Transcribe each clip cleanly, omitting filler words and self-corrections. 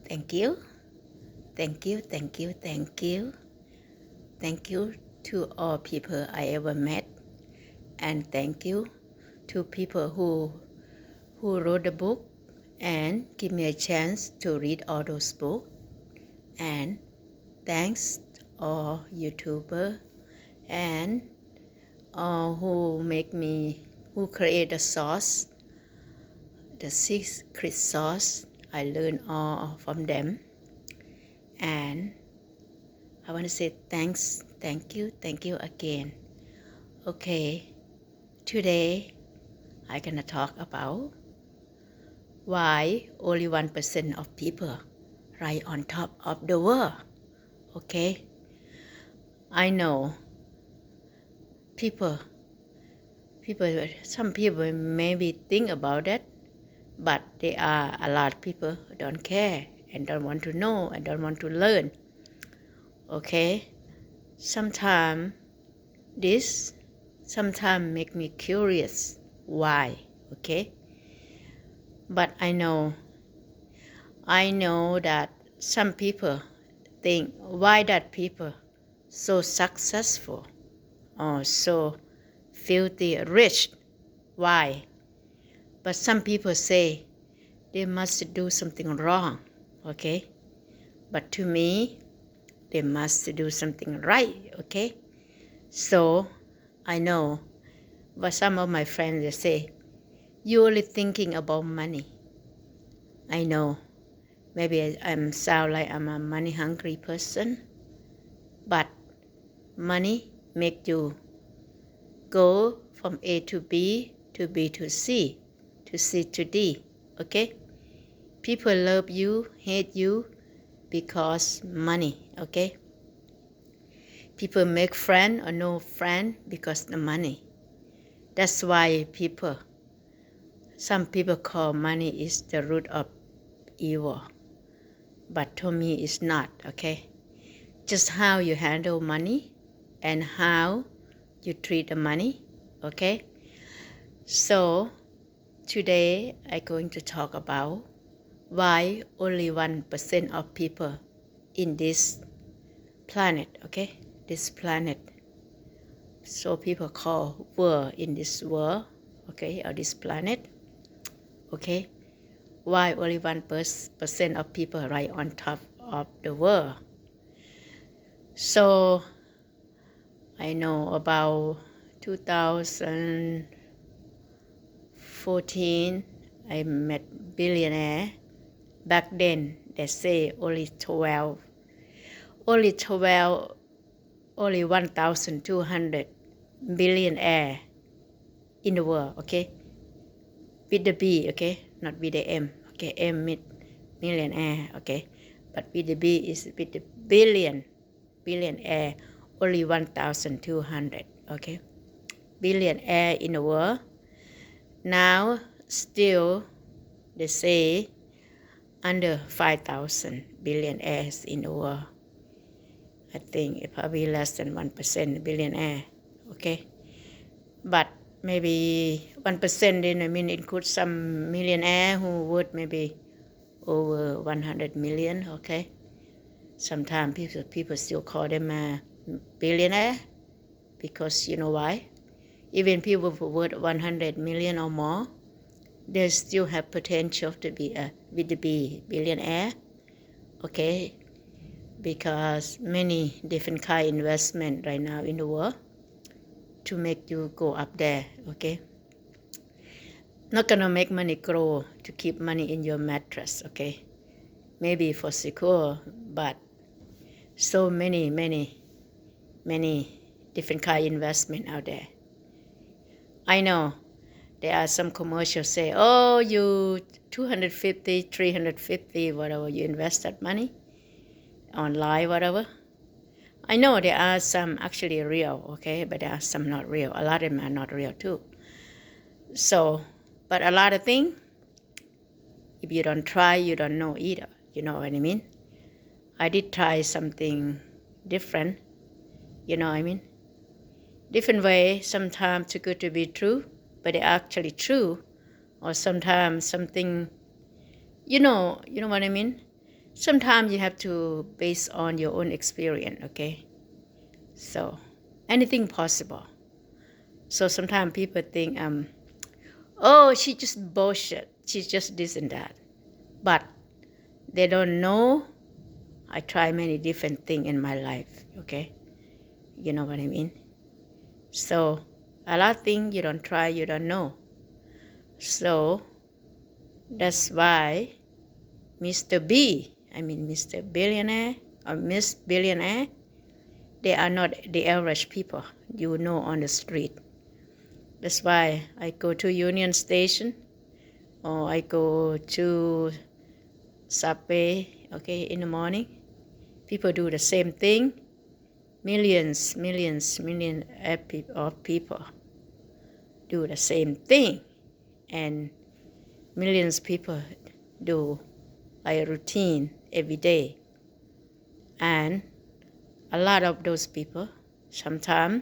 Thank you. Thank you. Thank you. Thank you. Thank you to all people I ever met. And thank you to people who wrote the book and give me a chance to read all those books. And thanks to all YouTubers and all who create the sauce, the secret sauce. I learned all from them. And I want to say thanks, thank you again. Okay, today I'm gonna talk about why only 1% of people right on top of the world. Okay, I know some people maybe think about that, but there are a lot of people who don't care and don't want to know and don't want to learn. Okay, sometimes make me curious why. Okay, but I know that some people think why that people so successful or so filthy rich, why? But some people say they must do something wrong. Okay, but to me they must do something right. Okay, so I know, but some of my friends they say you only thinking about money. I know maybe I sound like I'm a money hungry person, but money make you go from A to B to B to C to C to D. Okay, people love you, hate you because money. Okay, people make friend or no friend because the money. That's why some people call money is the root of evil, but to me it's not. Okay, just how you handle money and how you treat the money. Okay, so today I'm going to talk about why only 1% of people in this planet. Okay, this planet, so people call world, in this world, okay, or this planet. Okay, why only 1% of people right on top of the world? So I know about 2014 I met billionaire. Back then they say only 1,200 billionaire in the world. Okay, with the B. Okay, not with the M. Okay, M with millionaire. Okay, but with the B is with the billionaire, only 1,200. Okay, billionaire in the world. Now still they say under 5,000 billionaires in the world. I think it probably less than 1% billionaire. Okay, but maybe 1% then include some millionaire who worth maybe over 100 million. Okay, sometimes people still call them a billionaire because you know why? Even people who worth 100 million or more, they still have potential to be a billionaire. Okay, because many different kind of investment right now in the world to make you go up there. Okay, not gonna make money grow to keep money in your mattress. Okay, maybe for secure, but so many different kind of investment out there. I know there are some commercials say, oh, you 250, 350, whatever, you invest that money online, whatever. I know there are some actually real, okay, but there are some not real. A lot of them are not real too. So, but a lot of things, if you don't try, you don't know either. You know what I mean? I did try something different, you know what I mean? Different way, sometimes too good to be true, but they're actually true. Or sometimes something, you know what I mean? sometimes you have to base on your own experience, okay? So anything possible. So sometimes people think, oh, she just bullshit. She's just this and that. But they don't know I try many different things in my life, okay? You know what I mean? So a lot of things you don't try, you don't know. So that's why Mr. Billionaire or Miss Billionaire, they are not the average people you know on the street. That's why I go to Union Station or I go to Subway, okay, in the morning. People do the same thing. Millions of people do the same thing. And millions of people do a routine every day. And a lot of those people, sometimes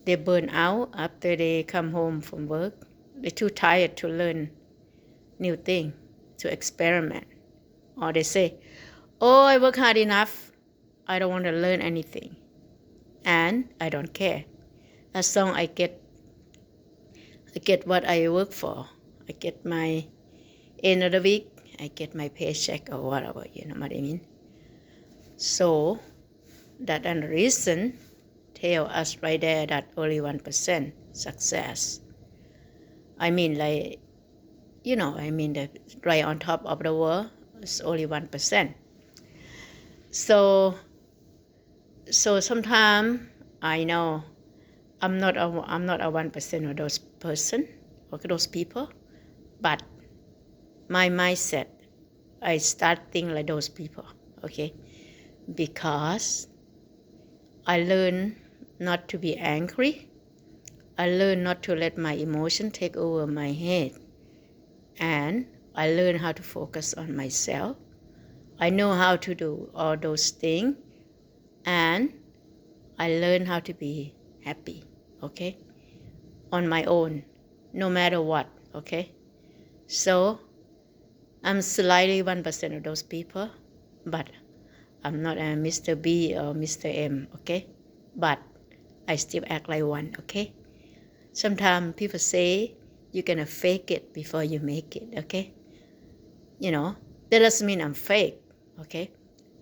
they burn out after they come home from work. They're too tired to learn new things, to experiment. Or they say, oh, I work hard enough. I don't want to learn anything. And I don't care. As long as I get what I work for. I get my end of the week, I get my paycheck or whatever, you know what I mean? So that and the reason tell us right there that only 1% success. I mean, like, you know, I mean, the right on top of the world is only 1%. So sometimes I know I'm not a 1% of those person or those people, but my mindset, I start thinking like those people, okay? Because I learn not to be angry. I learn not to let my emotion take over my head. And I learn how to focus on myself. I know how to do all those things. And I learn how to be happy, okay? On my own, no matter what, okay? So I'm slightly 1% of those people, but I'm not a Mr. B or Mr. M, okay? But I still act like one, okay? Sometimes people say you're gonna fake it before you make it, okay? You know, that doesn't mean I'm fake, okay?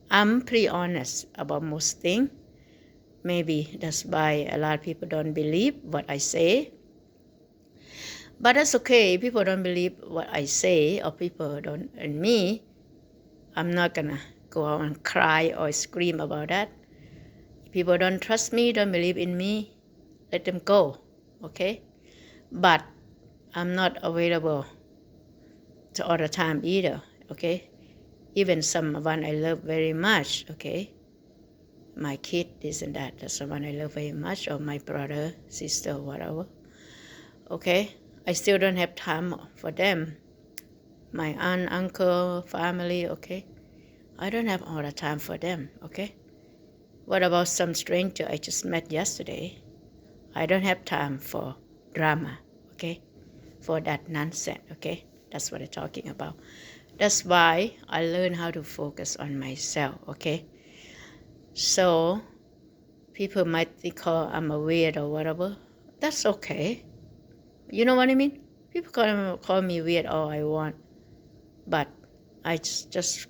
I'm pretty honest about most things. Maybe that's why a lot of people don't believe what I say. But that's okay. People don't believe what I say, or people don't, and me, I'm not gonna go out and cry or scream about that. People don't trust me, don't believe in me, let them go, okay? But I'm not available to all the time either, okay? Even someone I love very much, okay? My kid, this and that, that's someone I love very much, or my brother, sister, whatever, okay? I still don't have time for them. My aunt, uncle, family, okay? I don't have all the time for them, okay? What about some stranger I just met yesterday? I don't have time for drama, okay? For that nonsense, okay? That's what I'm talking about. That's why I learned how to focus on myself, okay? So people might think I'm a weird or whatever. That's okay. You know what I mean? People call me weird all I want. But I just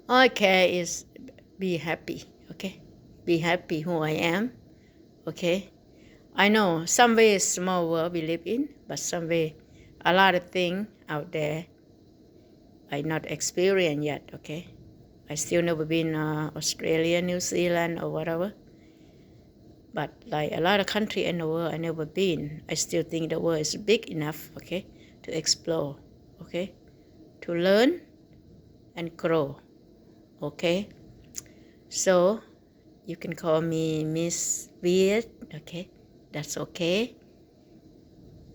all I care is be happy, okay? Be happy who I am, okay? I know some way is small world we live in, but some way a lot of things out there I not experienced yet, okay? I still never been Australia, New Zealand or whatever. But like a lot of country in the world I never been. I still think the world is big enough, okay, to explore, okay? To learn and grow, okay? So you can call me Miss Weird, okay? That's okay.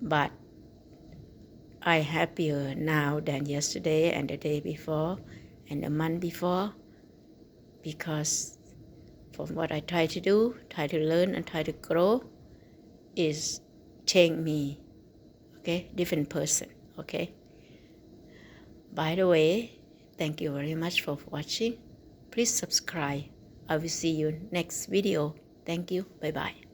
But I'm happier now than yesterday and the day before and the month before, because from what I try to do, try to learn and try to grow, is change me, okay? Different person, okay? By the way, Thank you very much for watching. Please subscribe. I will see you next video. Thank you. Bye bye.